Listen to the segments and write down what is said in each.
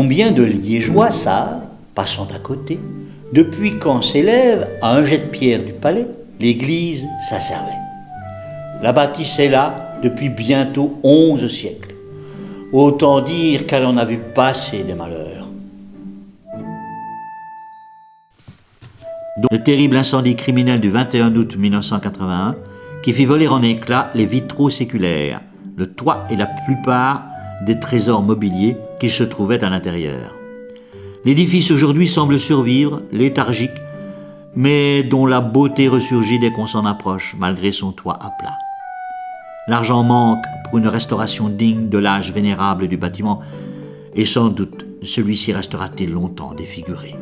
Combien de Liégeois savent, passant à côté, depuis quand s'élève à un jet de pierre du palais l'église Saint-Servais. La bâtisse est là depuis bientôt 11 siècles. Autant dire qu'elle en a vu passer des malheurs. Le terrible incendie criminel du 21 août 1981 qui fit voler en éclats les vitraux séculaires, le toit et la plupart des trésors mobiliers qui se trouvaient à l'intérieur. L'édifice aujourd'hui semble survivre, léthargique, mais dont la beauté ressurgit dès qu'on s'en approche, malgré son toit à plat. L'argent manque pour une restauration digne de l'âge vénérable du bâtiment, et sans doute celui-ci restera-t-il longtemps défiguré.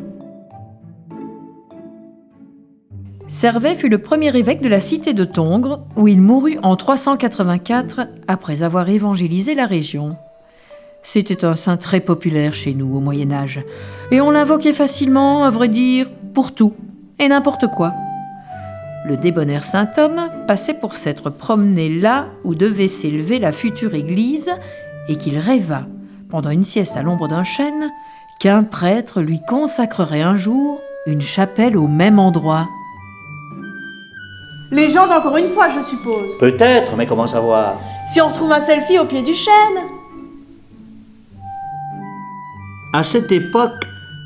Servet fut le premier évêque de la cité de Tongres, où il mourut en 384 après avoir évangélisé la région. C'était un saint très populaire chez nous au Moyen-Âge, et on l'invoquait facilement, à vrai dire, pour tout et n'importe quoi. Le débonnaire saint Homme passait pour s'être promené là où devait s'élever la future église et qu'il rêva, pendant une sieste à l'ombre d'un chêne, qu'un prêtre lui consacrerait un jour une chapelle au même endroit. Légende encore une fois, je suppose. Peut-être, mais comment savoir? Si on retrouve un selfie au pied du chêne. À cette époque,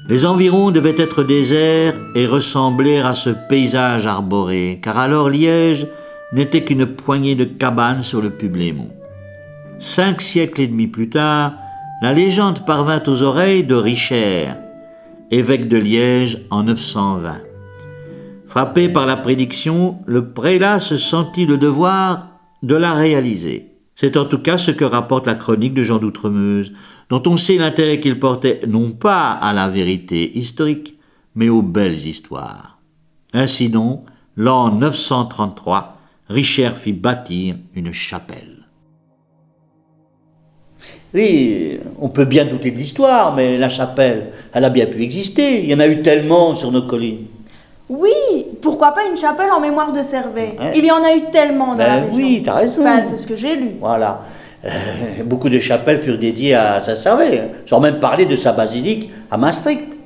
les environs devaient être déserts et ressembler à ce paysage arboré, car alors Liège n'était qu'une poignée de cabanes sur le Publiémont. 5 siècles et demi plus tard, la légende parvint aux oreilles de Richer, évêque de Liège en 920. Frappé par la prédiction, le prélat se sentit le devoir de la réaliser. C'est en tout cas ce que rapporte la chronique de Jean d'Outremeuse, dont on sait l'intérêt qu'il portait non pas à la vérité historique, mais aux belles histoires. Ainsi donc, l'an 933, Richer fit bâtir une chapelle. Oui, on peut bien douter de l'histoire, mais la chapelle, elle a bien pu exister. Il y en a eu tellement sur nos collines. Oui, pourquoi pas une chapelle en mémoire de Servet? Ouais. Il y en a eu tellement dans la région. Oui, t'as raison. Enfin, c'est ce que j'ai lu. Voilà. Beaucoup de chapelles furent dédiées à Saint-Servais, sans même parler de sa basilique à Maastricht.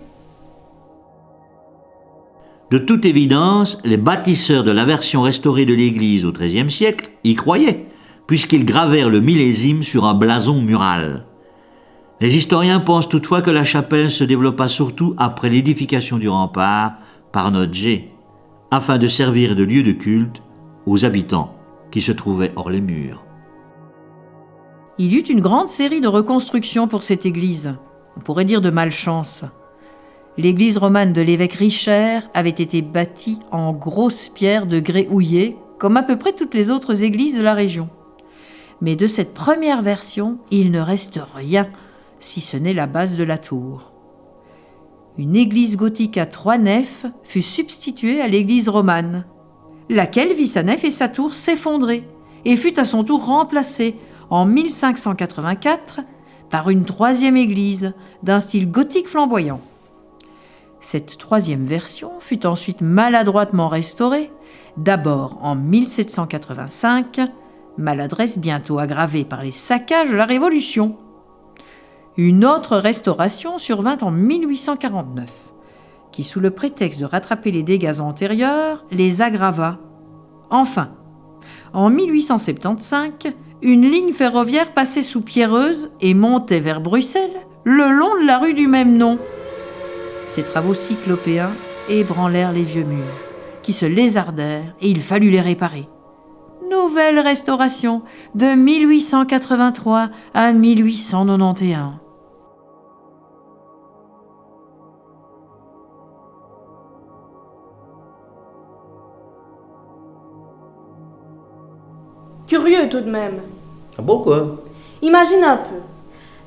De toute évidence, les bâtisseurs de la version restaurée de l'église au XIIIe siècle y croyaient, puisqu'ils gravèrent le millésime sur un blason mural. Les historiens pensent toutefois que la chapelle se développa surtout après l'édification du rempart par Notger, afin de servir de lieu de culte aux habitants qui se trouvaient hors les murs. Il y eut une grande série de reconstructions pour cette église. On pourrait dire de malchance. L'église romane de l'évêque Richer avait été bâtie en grosses pierres de grès houillé, comme à peu près toutes les autres églises de la région. Mais de cette première version, il ne reste rien, si ce n'est la base de la tour. Une église gothique à 3 nefs fut substituée à l'église romane, laquelle vit sa nef et sa tour s'effondrer et fut à son tour remplacée en 1584 par une 3e église d'un style gothique flamboyant. Cette 3e version fut ensuite maladroitement restaurée, d'abord en 1785, maladresse bientôt aggravée par les saccages de la Révolution. Une autre restauration survint en 1849, qui, sous le prétexte de rattraper les dégâts antérieurs, les aggrava. Enfin, en 1875, une ligne ferroviaire passait sous Pierreuse et montait vers Bruxelles le long de la rue du même nom. Ces travaux cyclopéens ébranlèrent les vieux murs, qui se lézardèrent et il fallut les réparer. Nouvelle restauration de 1883 à 1891. Curieux tout de même. Ah bon, quoi? Imagine un peu.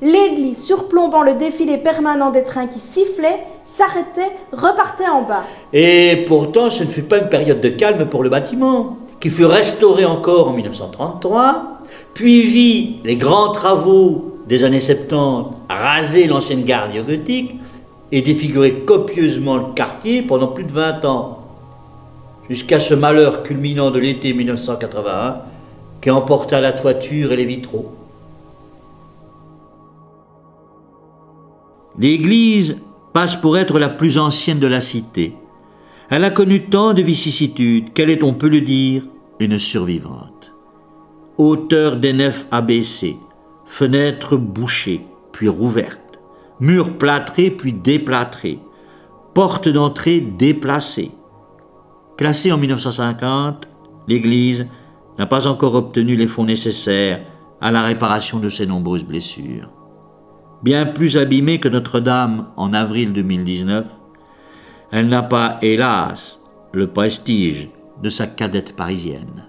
L'église surplombant le défilé permanent des trains qui sifflaient, s'arrêtait, repartait en bas. Et pourtant, ce ne fut pas une période de calme pour le bâtiment, qui fut restauré encore en 1933, puis vit les grands travaux des années 70 raser l'ancienne gare néogothique et défigurer copieusement le quartier pendant plus de 20 ans, jusqu'à ce malheur culminant de l'été 1981 qui emporta la toiture et les vitraux. L'église passe pour être la plus ancienne de la cité. Elle a connu tant de vicissitudes qu'elle est, on peut le dire, une survivante. Hauteur des nefs abaissées, fenêtres bouchées, puis rouvertes, murs plâtrés puis déplâtrés, portes d'entrée déplacées. Classée en 1950, l'église n'a pas encore obtenu les fonds nécessaires à la réparation de ses nombreuses blessures. Bien plus abîmée que Notre-Dame en avril 2019, elle n'a pas, hélas, le prestige de sa cadette parisienne.